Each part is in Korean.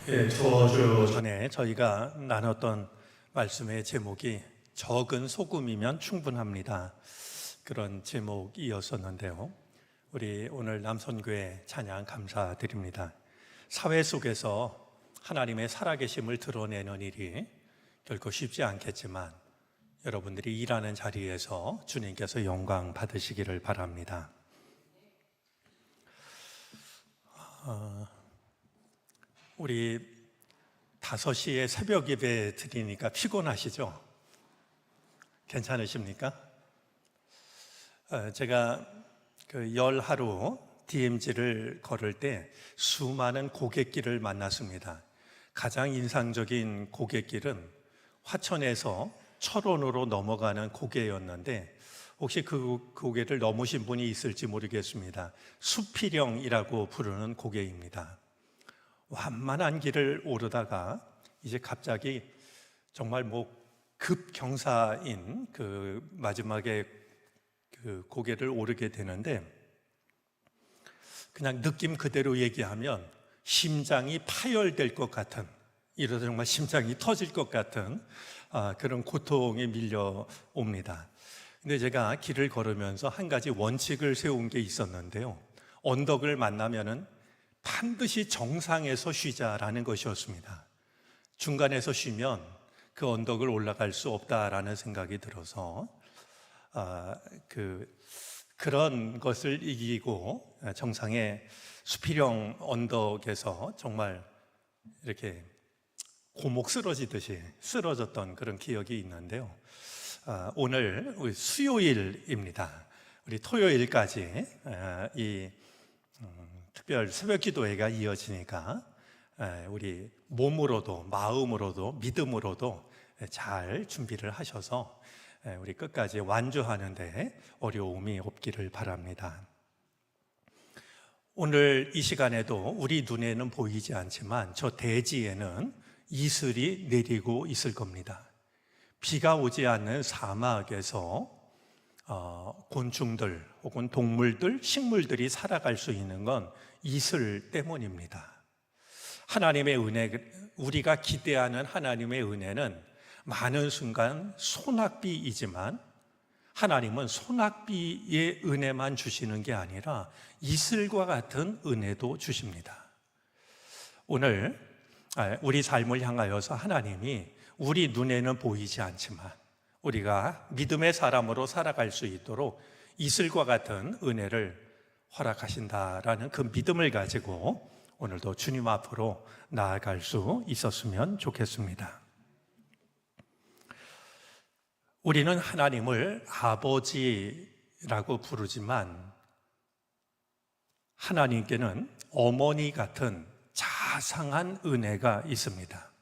저주 전에 저희가 나눴던 말씀의 제목이 적은 소금이면 충분합니다. 그런 제목이었었는데요. 우리 오늘 남선교회 찬양 감사드립니다. 사회 속에서 하나님의 살아계심을 드러내는 일이 결코 쉽지 않겠지만 여러분들이 일하는 자리에서 주님께서 영광 받으시기를 바랍니다. 우리 5시에 새벽 예배 드리니까 피곤하시죠? 괜찮으십니까? 제가 열 하루 DMZ를 걸을 때 수많은 고갯길을 만났습니다. 가장 인상적인 고갯길은 화천에서 철원으로 넘어가는 고개였는데 혹시 그 고개를 넘으신 분이 있을지 모르겠습니다. 수피령이라고 부르는 고개입니다. 완만한 길을 오르다가 이제 갑자기 정말 급경사인 마지막에 고개를 오르게 되는데 그냥 느낌 그대로 얘기하면 심장이 파열될 것 같은, 이러다 정말 심장이 터질 것 같은 그런 고통에 밀려옵니다. 근데 제가 길을 걸으면서 한 가지 원칙을 세운 게 있었는데요. 언덕을 만나면은 반드시 정상에서 쉬자라는 것이었습니다. 중간에서 쉬면 그 언덕을 올라갈 수 없다라는 생각이 들어서 그런 것을 이기고 정상의 수피령 언덕에서 정말 이렇게 고목 쓰러지듯이 쓰러졌던 그런 기억이 있는데요. 오늘 수요일입니다. 우리 토요일까지 이 특별 새벽 기도회가 이어지니까 우리 몸으로도 마음으로도 믿음으로도 잘 준비를 하셔서 우리 끝까지 완주하는 데 어려움이 없기를 바랍니다. 오늘 이 시간에도 우리 눈에는 보이지 않지만 저 대지에는 이슬이 내리고 있을 겁니다. 비가 오지 않는 사막에서 곤충들 혹은 동물들, 식물들이 살아갈 수 있는 건 이슬 때문입니다. 하나님의 은혜, 우리가 기대하는 하나님의 은혜는 많은 순간 소낙비이지만 하나님은 소낙비의 은혜만 주시는 게 아니라 이슬과 같은 은혜도 주십니다. 오늘 우리 삶을 향하여서 하나님이 우리 눈에는 보이지 않지만 우리가 믿음의 사람으로 살아갈 수 있도록 이슬과 같은 은혜를 허락하신다라는 그 믿음을 가지고 오늘도 주님 앞으로 나아갈 수 있었으면 좋겠습니다. 우리는 하나님을 아버지라고 부르지만 하나님께는 어머니 같은 자상한 은혜가 있습니다.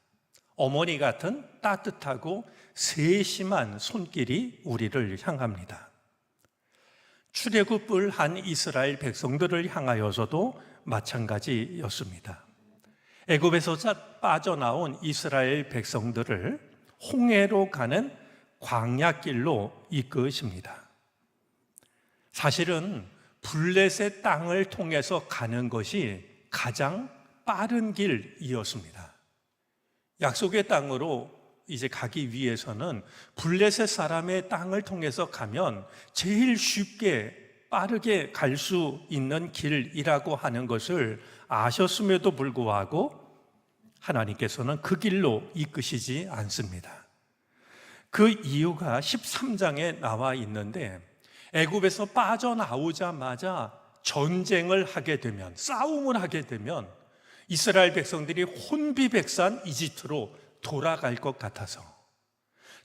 어머니 같은 따뜻하고 세심한 손길이 우리를 향합니다. 출애굽을 한 이스라엘 백성들을 향하여서도 마찬가지였습니다. 애굽에서 빠져나온 이스라엘 백성들을 홍해로 가는 광야길로 이끄십니다. 사실은 블레셋 땅을 통해서 가는 것이 가장 빠른 길이었습니다. 약속의 땅으로 이제 가기 위해서는 블레셋 사람의 땅을 통해서 가면 제일 쉽게 빠르게 갈 수 있는 길이라고 하는 것을 아셨음에도 불구하고 하나님께서는 그 길로 이끄시지 않습니다. 그 이유가 13장에 나와 있는데 애굽에서 빠져나오자마자 전쟁을 하게 되면, 싸움을 하게 되면 이스라엘 백성들이 혼비백산 이집트로 돌아갈 것 같아서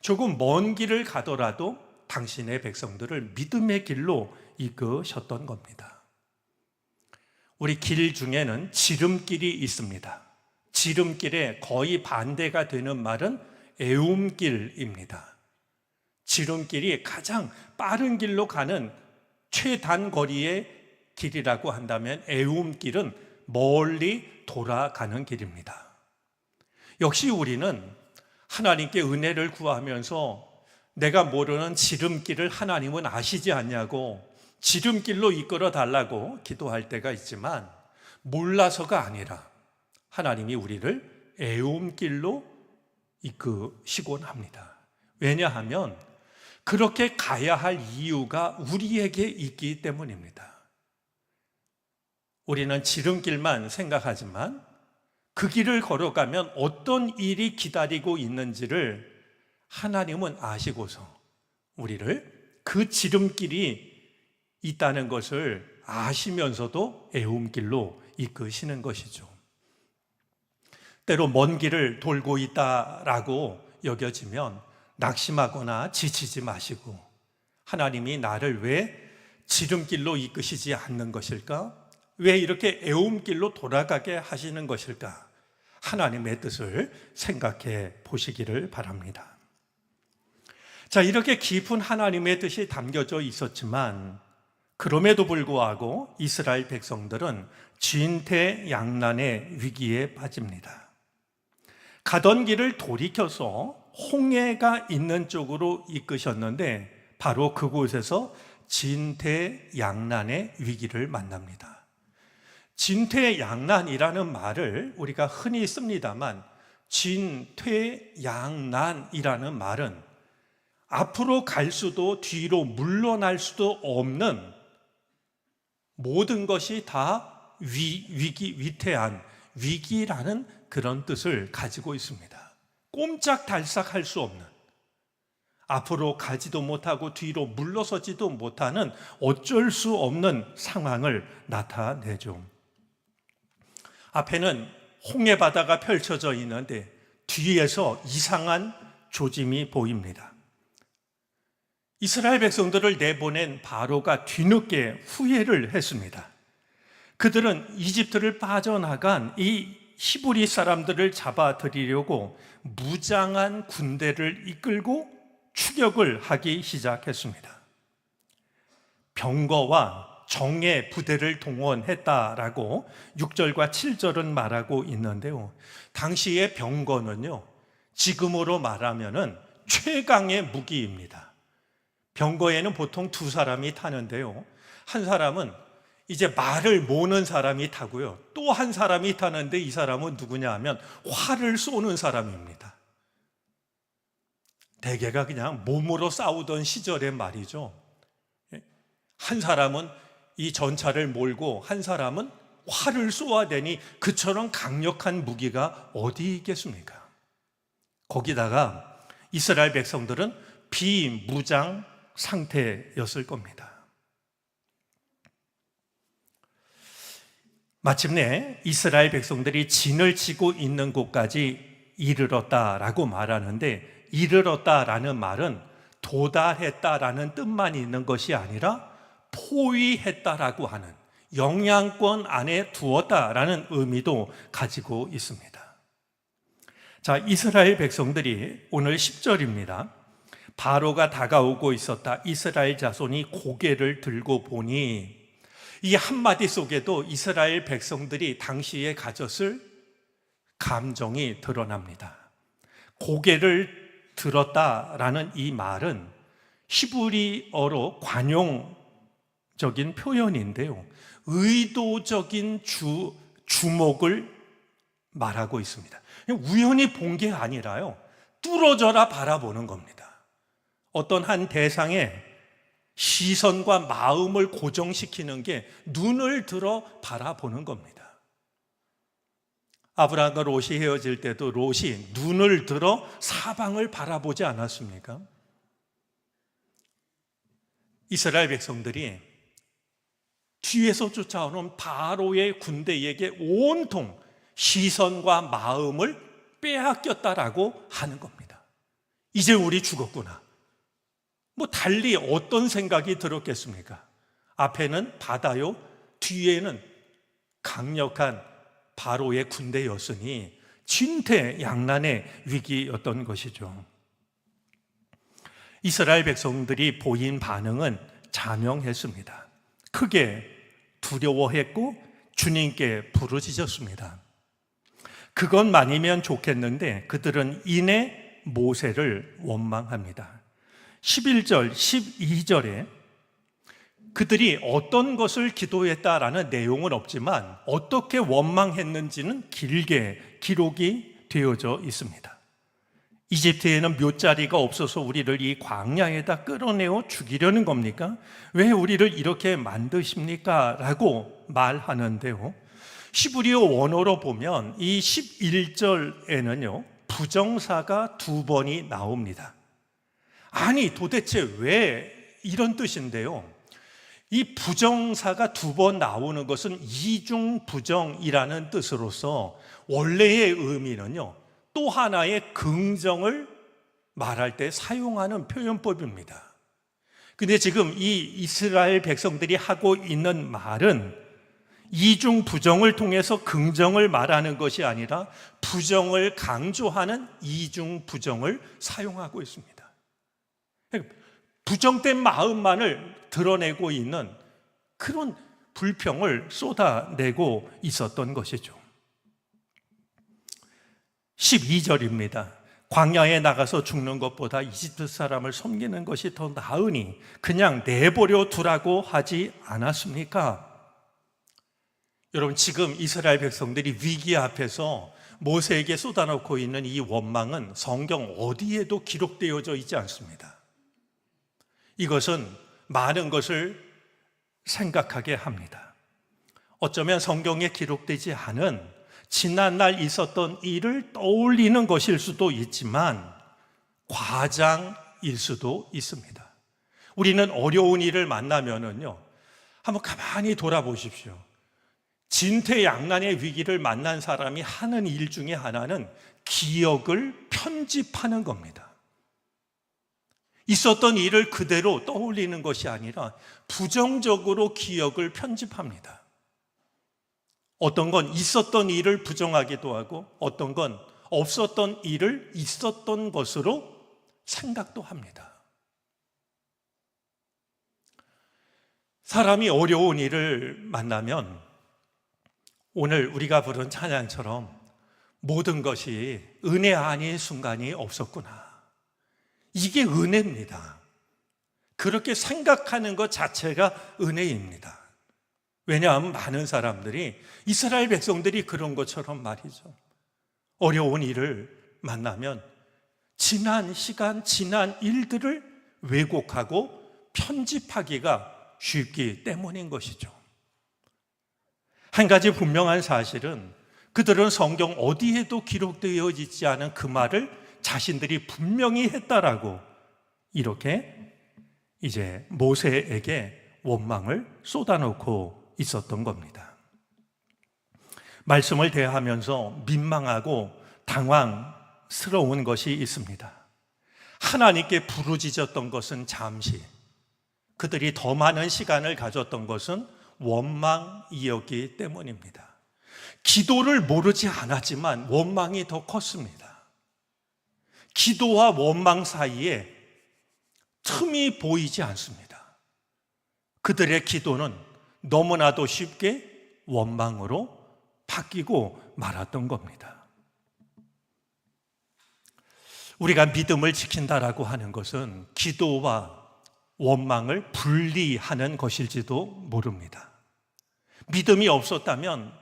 조금 먼 길을 가더라도 당신의 백성들을 믿음의 길로 이끄셨던 겁니다. 우리 길 중에는 지름길이 있습니다. 지름길에 거의 반대가 되는 말은 애움길입니다. 지름길이 가장 빠른 길로 가는 최단거리의 길이라고 한다면 애움길은 멀리 돌아가는 길입니다. 역시 우리는 하나님께 은혜를 구하면서 내가 모르는 지름길을 하나님은 아시지 않냐고 지름길로 이끌어 달라고 기도할 때가 있지만 몰라서가 아니라 하나님이 우리를 애움길로 이끄시곤 합니다. 왜냐하면 그렇게 가야 할 이유가 우리에게 있기 때문입니다. 우리는 지름길만 생각하지만 그 길을 걸어가면 어떤 일이 기다리고 있는지를 하나님은 아시고서 우리를 그 지름길이 있다는 것을 아시면서도 애움길로 이끄시는 것이죠. 때로 먼 길을 돌고 있다라고 여겨지면 낙심하거나 지치지 마시고, 하나님이 나를 왜 지름길로 이끄시지 않는 것일까? 왜 이렇게 애움길로 돌아가게 하시는 것일까? 하나님의 뜻을 생각해 보시기를 바랍니다. 자, 이렇게 깊은 하나님의 뜻이 담겨져 있었지만 그럼에도 불구하고 이스라엘 백성들은 진퇴양난의 위기에 빠집니다. 가던 길을 돌이켜서 홍해가 있는 쪽으로 이끄셨는데 바로 그곳에서 진퇴양난의 위기를 만납니다. 진퇴양난이라는 말을 우리가 흔히 씁니다만 진퇴양난이라는 말은 앞으로 갈 수도 뒤로 물러날 수도 없는 모든 것이 다 위태한 위기라는 그런 뜻을 가지고 있습니다. 꼼짝달싹 할 수 없는, 앞으로 가지도 못하고 뒤로 물러서지도 못하는 어쩔 수 없는 상황을 나타내죠. 앞에는 홍해 바다가 펼쳐져 있는데 뒤에서 이상한 조짐이 보입니다. 이스라엘 백성들을 내보낸 바로가 뒤늦게 후회를 했습니다. 그들은 이집트를 빠져나간 이 히브리 사람들을 잡아들이려고 무장한 군대를 이끌고 추격을 하기 시작했습니다. 병거와 정예 부대를 동원했다라고 6절과 7절은 말하고 있는데요. 당시의 병거는요, 지금으로 말하면은 최강의 무기입니다. 병거에는 보통 두 사람이 타는데요. 한 사람은 이제 말을 모는 사람이 타고요. 또 한 사람이 타는데 이 사람은 누구냐 하면 활을 쏘는 사람입니다. 대개가 그냥 몸으로 싸우던 시절의 말이죠. 한 사람은 이 전차를 몰고 한 사람은 활을 쏘아대니 그처럼 강력한 무기가 어디 있겠습니까? 거기다가 이스라엘 백성들은 비무장 상태였을 겁니다. 마침내 이스라엘 백성들이 진을 치고 있는 곳까지 이르렀다라고 말하는데, 이르렀다라는 말은 도달했다라는 뜻만 있는 것이 아니라 포위했다라고 하는, 영향권 안에 두었다라는 의미도 가지고 있습니다. 자, 이스라엘 백성들이 오늘 10절입니다. 바로가 다가오고 있었다. 이스라엘 자손이 고개를 들고 보니, 이 한마디 속에도 이스라엘 백성들이 당시에 가졌을 감정이 드러납니다. 고개를 들었다라는 이 말은 히브리어로 관용적인 표현인데요, 의도적인 주목을 말하고 있습니다. 우연히 본 게 아니라요, 뚫어져라 바라보는 겁니다. 어떤 한 대상에 시선과 마음을 고정시키는 게 눈을 들어 바라보는 겁니다. 아브라함과 롯이 헤어질 때도 롯이 눈을 들어 사방을 바라보지 않았습니까? 이스라엘 백성들이 뒤에서 쫓아오는 바로의 군대에게 온통 시선과 마음을 빼앗겼다라고 하는 겁니다. 이제 우리 죽었구나. 뭐 달리 어떤 생각이 들었겠습니까? 앞에는 바다요, 뒤에는 강력한 바로의 군대였으니 진퇴양난의 위기였던 것이죠. 이스라엘 백성들이 보인 반응은 자명했습니다. 크게 두려워했고 주님께 부르짖었습니다. 그것만이면 좋겠는데 그들은 이내 모세를 원망합니다. 11절, 12절에 그들이 어떤 것을 기도했다라는 내용은 없지만 어떻게 원망했는지는 길게 기록이 되어져 있습니다. 이집트에는 묫자리가 없어서 우리를 이 광야에다 끌어내어 죽이려는 겁니까? 왜 우리를 이렇게 만드십니까? 라고 말하는데요. 히브리어 원어로 보면 이 11절에는요, 부정사가 2번이 나옵니다. 아니, 도대체 왜 이런 뜻인데요? 이 부정사가 2번 나오는 것은 이중부정이라는 뜻으로서 원래의 의미는요, 또 하나의 긍정을 말할 때 사용하는 표현법입니다. 근데 지금 이 이스라엘 백성들이 하고 있는 말은 이중부정을 통해서 긍정을 말하는 것이 아니라 부정을 강조하는 이중부정을 사용하고 있습니다. 부정된 마음만을 드러내고 있는 그런 불평을 쏟아내고 있었던 것이죠. 12절입니다. 광야에 나가서 죽는 것보다 이집트 사람을 섬기는 것이 더 나으니 그냥 내버려 두라고 하지 않았습니까? 여러분, 지금 이스라엘 백성들이 위기 앞에서 모세에게 쏟아놓고 있는 이 원망은 성경 어디에도 기록되어져 있지 않습니다. 이것은 많은 것을 생각하게 합니다. 어쩌면 성경에 기록되지 않은 지난날 있었던 일을 떠올리는 것일 수도 있지만 과장일 수도 있습니다. 우리는 어려운 일을 만나면은요, 한번 가만히 돌아보십시오. 진퇴양난의 위기를 만난 사람이 하는 일 중에 하나는 기억을 편집하는 겁니다. 있었던 일을 그대로 떠올리는 것이 아니라 부정적으로 기억을 편집합니다. 어떤 건 있었던 일을 부정하기도 하고 어떤 건 없었던 일을 있었던 것으로 생각도 합니다. 사람이 어려운 일을 만나면 오늘 우리가 부른 찬양처럼 모든 것이 은혜 아닌 순간이 없었구나. 이게 은혜입니다. 그렇게 생각하는 것 자체가 은혜입니다. 왜냐하면 많은 사람들이 이스라엘 백성들이 그런 것처럼 말이죠. 어려운 일을 만나면 지난 시간, 지난 일들을 왜곡하고 편집하기가 쉽기 때문인 것이죠. 한 가지 분명한 사실은 그들은 성경 어디에도 기록되어 있지 않은 그 말을 자신들이 분명히 했다라고 이렇게 이제 모세에게 원망을 쏟아놓고 있었던 겁니다. 말씀을 대하면서 민망하고 당황스러운 것이 있습니다. 하나님께 부르짖었던 것은 잠시, 그들이 더 많은 시간을 가졌던 것은 원망이었기 때문입니다. 기도를 모르지 않았지만 원망이 더 컸습니다. 기도와 원망 사이에 틈이 보이지 않습니다. 그들의 기도는 너무나도 쉽게 원망으로 바뀌고 말았던 겁니다. 우리가 믿음을 지킨다라고 하는 것은 기도와 원망을 분리하는 것일지도 모릅니다. 믿음이 없었다면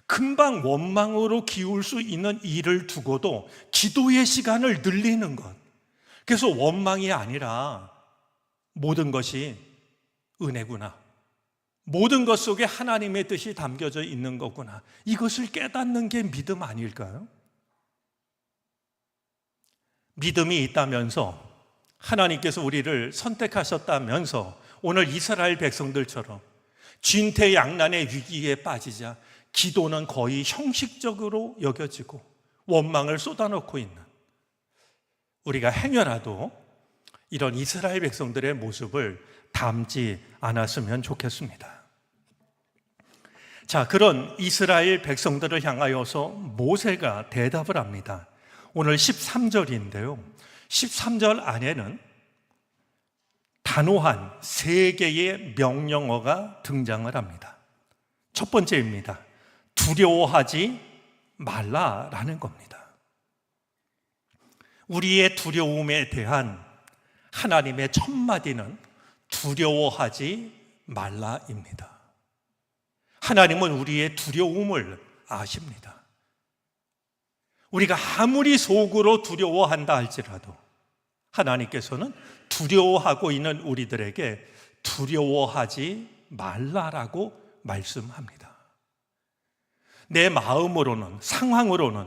금방 원망으로 기울 수 있는 일을 두고도 기도의 시간을 늘리는 것, 그래서 원망이 아니라 모든 것이 은혜구나, 모든 것 속에 하나님의 뜻이 담겨져 있는 거구나, 이것을 깨닫는 게 믿음 아닐까요? 믿음이 있다면서 하나님께서 우리를 선택하셨다면서 오늘 이스라엘 백성들처럼 진퇴양난의 위기에 빠지자 기도는 거의 형식적으로 여겨지고 원망을 쏟아놓고 있는, 우리가 행여라도 이런 이스라엘 백성들의 모습을 닮지 않았으면 좋겠습니다. 자, 그런 이스라엘 백성들을 향하여서 모세가 대답을 합니다. 오늘 13절인데요. 13절 안에는 단호한 3개의 명령어가 등장을 합니다. 첫 번째입니다. 두려워하지 말라라는 겁니다. 우리의 두려움에 대한 하나님의 첫 마디는 두려워하지 말라입니다. 하나님은 우리의 두려움을 아십니다. 우리가 아무리 속으로 두려워한다 할지라도 하나님께서는 두려워하고 있는 우리들에게 두려워하지 말라라고 말씀합니다. 내 마음으로는, 상황으로는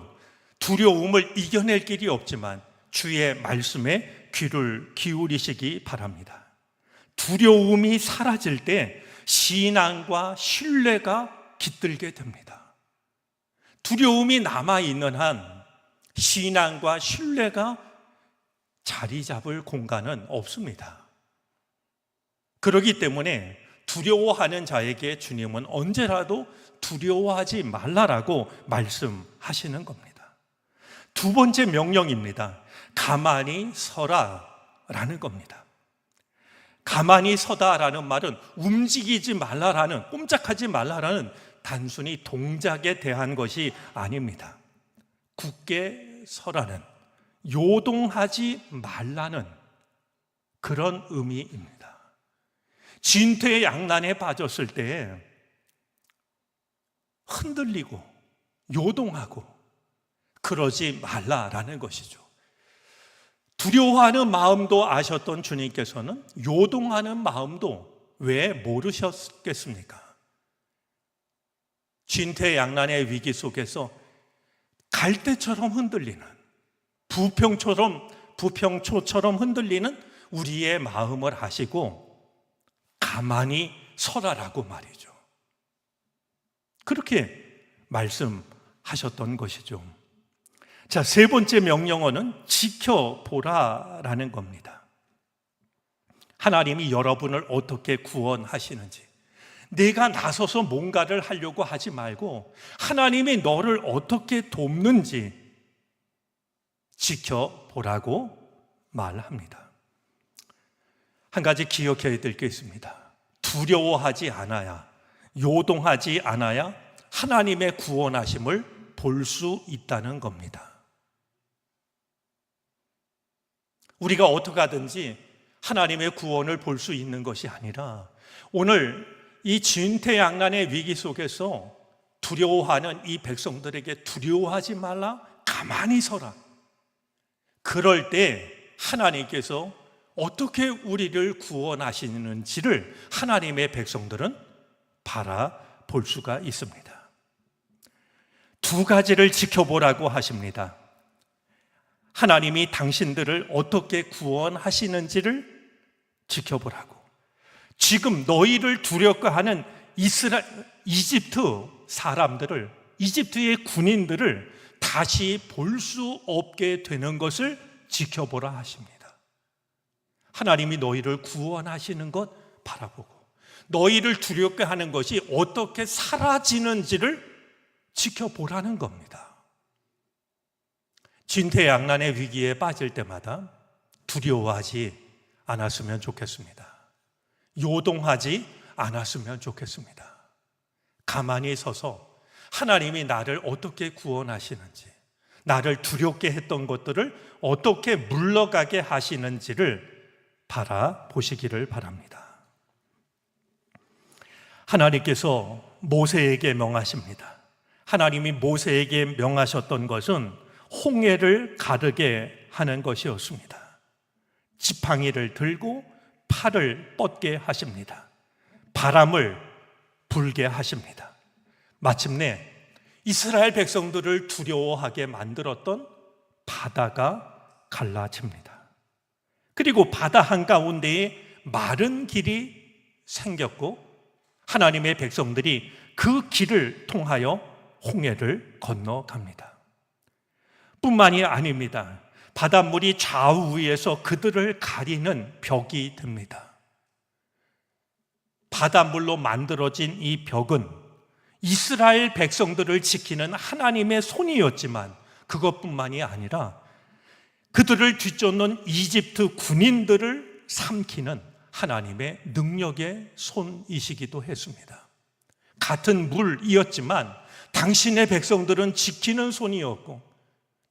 두려움을 이겨낼 길이 없지만 주의 말씀에 귀를 기울이시기 바랍니다. 두려움이 사라질 때 신앙과 신뢰가 깃들게 됩니다. 두려움이 남아있는 한 신앙과 신뢰가 자리 잡을 공간은 없습니다. 그렇기 때문에 두려워하는 자에게 주님은 언제라도 두려워하지 말라라고 말씀하시는 겁니다. 두 번째 명령입니다. 가만히 서라라는 겁니다. 가만히 서다라는 말은 움직이지 말라라는, 꼼짝하지 말라라는 단순히 동작에 대한 것이 아닙니다. 굳게 서라는, 요동하지 말라는 그런 의미입니다. 진퇴양난에 빠졌을 때 흔들리고 요동하고 그러지 말라라는 것이죠. 두려워하는 마음도 아셨던 주님께서는 요동하는 마음도 왜 모르셨겠습니까? 진퇴양난의 위기 속에서 갈대처럼 흔들리는, 부평초처럼 흔들리는 우리의 마음을 아시고 가만히 서라라고 말이죠. 그렇게 말씀하셨던 것이죠. 자, 세 번째 명령어는 지켜보라라는 겁니다. 하나님이 여러분을 어떻게 구원하시는지, 내가 나서서 뭔가를 하려고 하지 말고 하나님이 너를 어떻게 돕는지 지켜보라고 말합니다. 한 가지 기억해야 될 게 있습니다. 두려워하지 않아야, 요동하지 않아야 하나님의 구원하심을 볼 수 있다는 겁니다. 우리가 어떻게 하든지 하나님의 구원을 볼 수 있는 것이 아니라 오늘 이 진퇴양난의 위기 속에서 두려워하는 이 백성들에게 두려워하지 말라, 가만히 서라. 그럴 때 하나님께서 어떻게 우리를 구원하시는지를 하나님의 백성들은 바라볼 수가 있습니다. 두 가지를 지켜보라고 하십니다. 하나님이 당신들을 어떻게 구원하시는지를 지켜보라고. 지금 너희를 두려워하는 이집트 사람들을, 이집트의 군인들을 다시 볼 수 없게 되는 것을 지켜보라 하십니다. 하나님이 너희를 구원하시는 것 바라보고 너희를 두렵게 것이 어떻게 사라지는지를 지켜보라는 겁니다. 진퇴양난의 위기에 빠질 때마다 두려워하지 않았으면 좋겠습니다. 요동하지 않았으면 좋겠습니다. 가만히 서서 하나님이 나를 어떻게 구원하시는지, 나를 두렵게 했던 것들을 어떻게 물러가게 하시는지를 바라보시기를 바랍니다. 하나님께서 모세에게 명하십니다. 하나님이 모세에게 명하셨던 것은 홍해를 가르게 하는 것이었습니다. 지팡이를 들고 팔을 뻗게 하십니다. 바람을 불게 하십니다. 마침내 이스라엘 백성들을 두려워하게 만들었던 바다가 갈라집니다. 그리고 바다 한가운데에 마른 길이 생겼고 하나님의 백성들이 그 길을 통하여 홍해를 건너갑니다. 뿐만이 아닙니다. 바닷물이 좌우에서 그들을 가리는 벽이 됩니다. 바닷물로 만들어진 이 벽은 이스라엘 백성들을 지키는 하나님의 손이었지만 그것뿐만이 아니라 그들을 뒤쫓는 이집트 군인들을 삼키는 하나님의 능력의 손이시기도 했습니다. 같은 물이었지만 당신의 백성들은 지키는 손이었고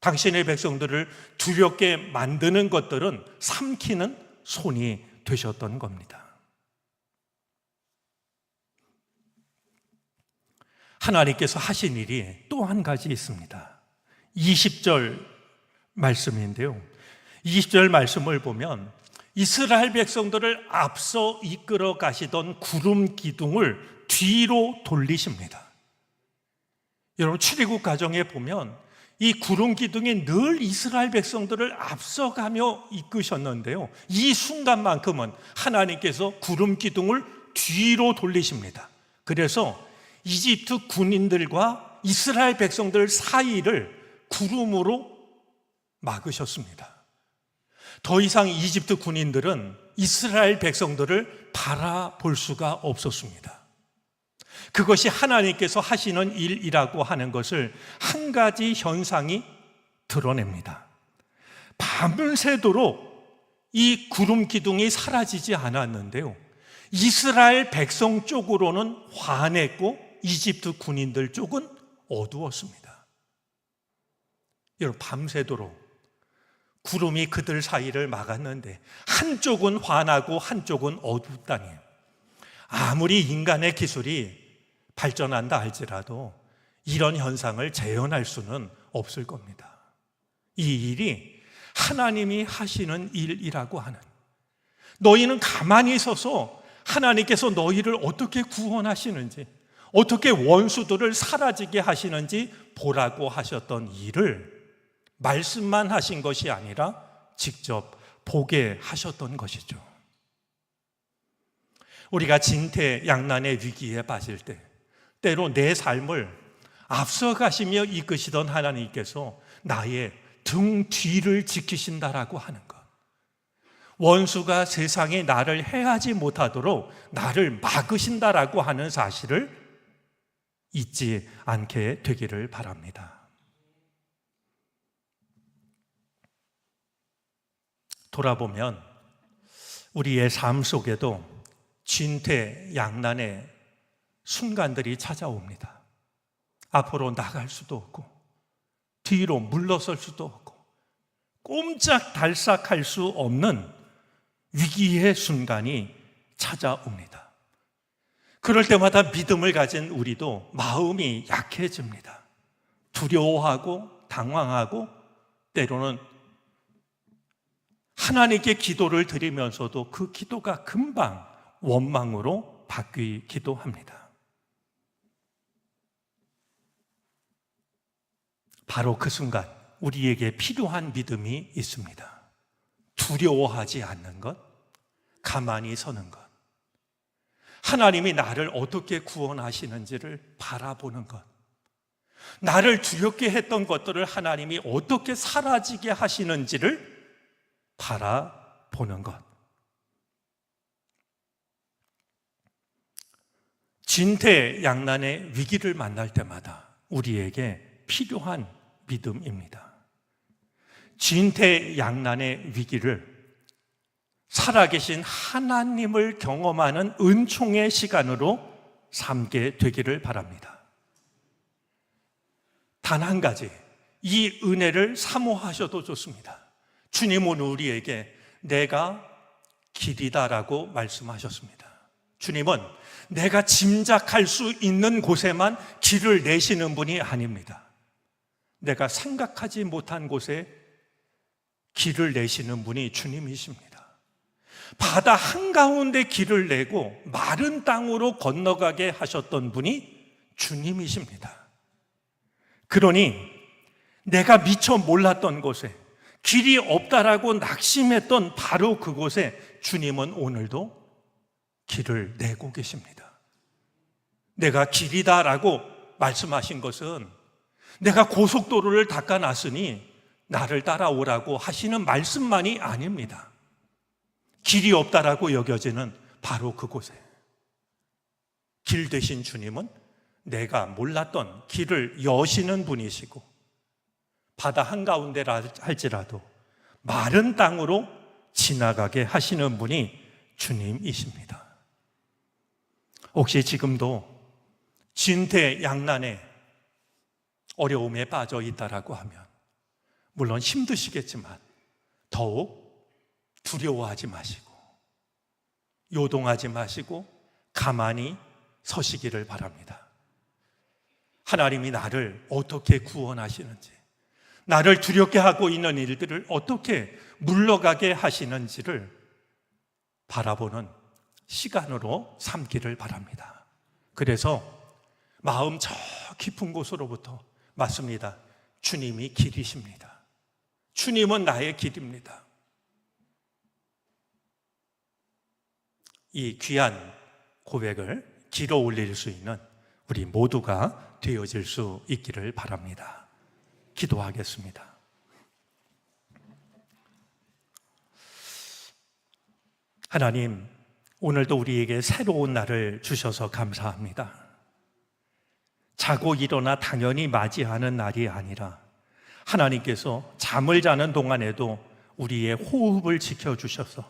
당신의 백성들을 두렵게 만드는 것들은 삼키는 손이 되셨던 겁니다. 하나님께서 하신 일이 또 한 가지 있습니다. 20절 말씀인데요. 20절 말씀을 보면 이스라엘 백성들을 앞서 이끌어 가시던 구름 기둥을 뒤로 돌리십니다. 여러분, 출애굽 과정에 보면 이 구름 기둥이 늘 이스라엘 백성들을 앞서가며 이끄셨는데요, 이 순간만큼은 하나님께서 구름 기둥을 뒤로 돌리십니다. 그래서 이집트 군인들과 이스라엘 백성들 사이를 구름으로 막으셨습니다. 더 이상 이집트 군인들은 이스라엘 백성들을 바라볼 수가 없었습니다. 그것이 하나님께서 하시는 일이라고 하는 것을 한 가지 현상이 드러냅니다. 밤새도록 이 구름 기둥이 사라지지 않았는데요, 이스라엘 백성 쪽으로는 환했고 이집트 군인들 쪽은 어두웠습니다. 여러분, 밤새도록 구름이 그들 사이를 막았는데 한쪽은 환하고 한쪽은 어둡다니, 아무리 인간의 기술이 발전한다 할지라도 이런 현상을 재현할 수는 없을 겁니다. 이 일이 하나님이 하시는 일이라고 하는, 너희는 가만히 서서 하나님께서 너희를 어떻게 구원하시는지, 어떻게 원수들을 사라지게 하시는지 보라고 하셨던 일을 말씀만 하신 것이 아니라 직접 보게 하셨던 것이죠. 우리가 진퇴양난의 위기에 빠질 때 때로 내 삶을 앞서가시며 이끄시던 하나님께서 나의 등 뒤를 지키신다라고 하는 것, 원수가 세상에 나를 해하지 못하도록 나를 막으신다라고 하는 사실을 잊지 않게 되기를 바랍니다. 돌아보면 우리의 삶 속에도 진퇴양난의 순간들이 찾아옵니다. 앞으로 나갈 수도 없고 뒤로 물러설 수도 없고 꼼짝달싹할 수 없는 위기의 순간이 찾아옵니다. 그럴 때마다 믿음을 가진 우리도 마음이 약해집니다. 두려워하고 당황하고 때로는 하나님께 기도를 드리면서도 그 기도가 금방 원망으로 바뀌기도 합니다. 바로 그 순간 우리에게 필요한 믿음이 있습니다. 두려워하지 않는 것, 가만히 서는 것, 하나님이 나를 어떻게 구원하시는지를 바라보는 것, 나를 두렵게 했던 것들을 하나님이 어떻게 사라지게 하시는지를 바라보는 것. 진퇴양난의 위기를 만날 때마다 우리에게 필요한 믿음입니다. 진퇴양난의 위기를 살아계신 하나님을 경험하는 은총의 시간으로 삼게 되기를 바랍니다. 단 한 가지, 이 은혜를 사모하셔도 좋습니다. 주님은 우리에게 내가 길이다라고 말씀하셨습니다. 주님은 내가 짐작할 수 있는 곳에만 길을 내시는 분이 아닙니다. 내가 생각하지 못한 곳에 길을 내시는 분이 주님이십니다. 바다 한가운데 길을 내고 마른 땅으로 건너가게 하셨던 분이 주님이십니다. 그러니 내가 미처 몰랐던 곳에, 길이 없다라고 낙심했던 바로 그곳에 주님은 오늘도 길을 내고 계십니다. 내가 길이다라고 말씀하신 것은 내가 고속도로를 닦아놨으니 나를 따라오라고 하시는 말씀만이 아닙니다. 길이 없다라고 여겨지는 바로 그곳에 길 되신 주님은 내가 몰랐던 길을 여시는 분이시고, 바다 한가운데라 할지라도 마른 땅으로 지나가게 하시는 분이 주님이십니다. 혹시 지금도 진퇴양난의 어려움에 빠져 있다라고 하면 물론 힘드시겠지만 더욱 두려워하지 마시고 요동하지 마시고 가만히 서시기를 바랍니다. 하나님이 나를 어떻게 구원하시는지, 나를 두렵게 하고 있는 일들을 어떻게 물러가게 하시는지를 바라보는 시간으로 삼기를 바랍니다. 그래서 마음 저 깊은 곳으로부터 맞습니다. 주님이 길이십니다. 주님은 나의 길입니다. 이 귀한 고백을 길어 올릴 수 있는 우리 모두가 되어질 수 있기를 바랍니다. 기도하겠습니다. 하나님, 오늘도 우리에게 새로운 날을 주셔서 감사합니다. 자고 일어나 당연히 맞이하는 날이 아니라 하나님께서 잠을 자는 동안에도 우리의 호흡을 지켜주셔서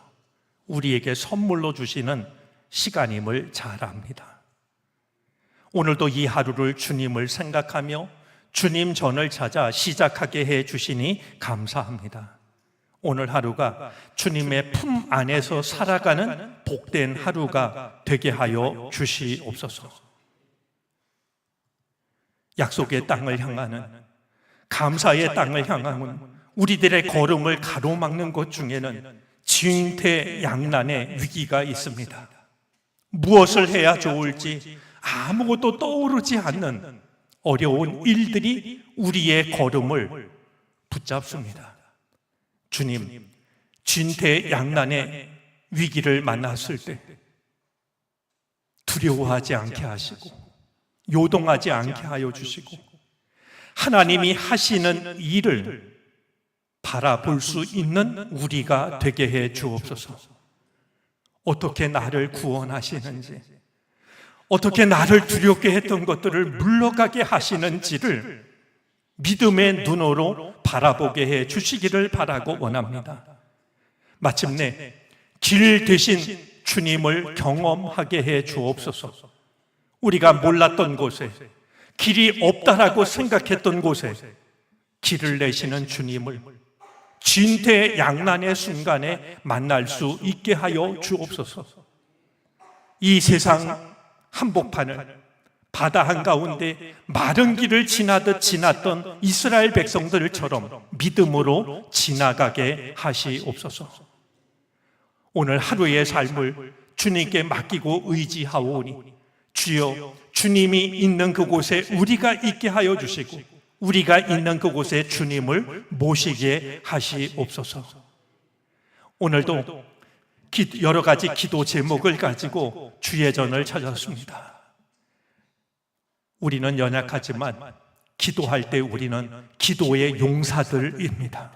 우리에게 선물로 주시는 시간임을 잘 압니다. 오늘도 이 하루를 주님을 생각하며 주님 전을 찾아 시작하게 해 주시니 감사합니다. 오늘 하루가 주님의 품 안에서 살아가는 복된 하루가 되게 하여 주시옵소서. 약속의 땅을 향하는, 감사의 땅을 향하는 우리들의 걸음을 가로막는 것 중에는 진퇴양난의 위기가 있습니다. 무엇을 해야 좋을지 아무것도 떠오르지 않는 어려운 일들이 우리의 걸음을 붙잡습니다. 주님, 진퇴양난의 위기를 만났을 때 두려워하지 않게 하시고 요동하지 않게 하여 주시고 하나님이 하시는 일을 바라볼 수 있는 우리가 되게 해 주옵소서. 어떻게 나를 구원하시는지, 어떻게 나를 두렵게 했던 것들을 물러가게 하시는지를 믿음의 눈으로 바라보게 해 주시기를 바라고 원합니다. 마침내 길 되신 주님을 경험하게 해 주옵소서. 우리가 몰랐던 곳에, 길이 없다라고 생각했던 곳에 길을 내시는 주님을 진퇴양난의 순간에 만날 수 있게 하여 주옵소서. 이 세상 한복판을 바다 한가운데 마른 길을 지나듯 지났던 이스라엘 백성들처럼 믿음으로 지나가게 하시옵소서. 오늘 하루의 삶을 주님께 맡기고 의지하오니 주여, 주님이 있는 그곳에 우리가 있게 하여 주시고 우리가 있는 그곳에 주님을 모시게 하시옵소서. 오늘도 여러 가지 기도 제목을 가지고 주의 전을 찾았습니다. 우리는 연약하지만 기도할 때 우리는 기도의 용사들입니다.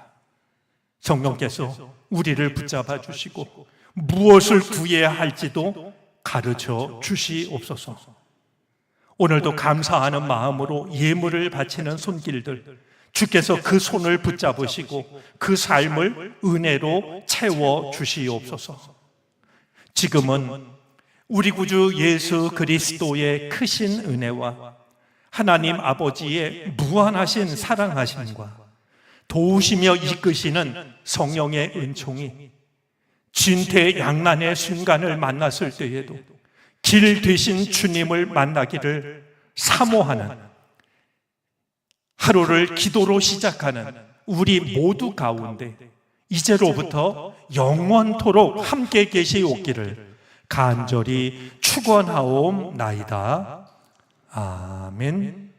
성령께서 우리를 붙잡아 주시고 무엇을 구해야 할지도 가르쳐 주시옵소서. 오늘도 감사하는 마음으로 예물을 바치는 손길들, 주께서 그 손을 붙잡으시고 그 삶을 은혜로 채워 주시옵소서. 지금은 우리 구주 예수 그리스도의 크신 은혜와 하나님 아버지의 무한하신 사랑하심과 도우시며 이끄시는 성령의 은총이 진퇴양난의 순간을 만났을 때에도 길 되신 주님을 만나기를 사모하는, 하루를 기도로 시작하는 우리 모두 가운데 이제로부터 영원토록 함께 계시옵기를 간절히 축원하옵나이다. 아멘.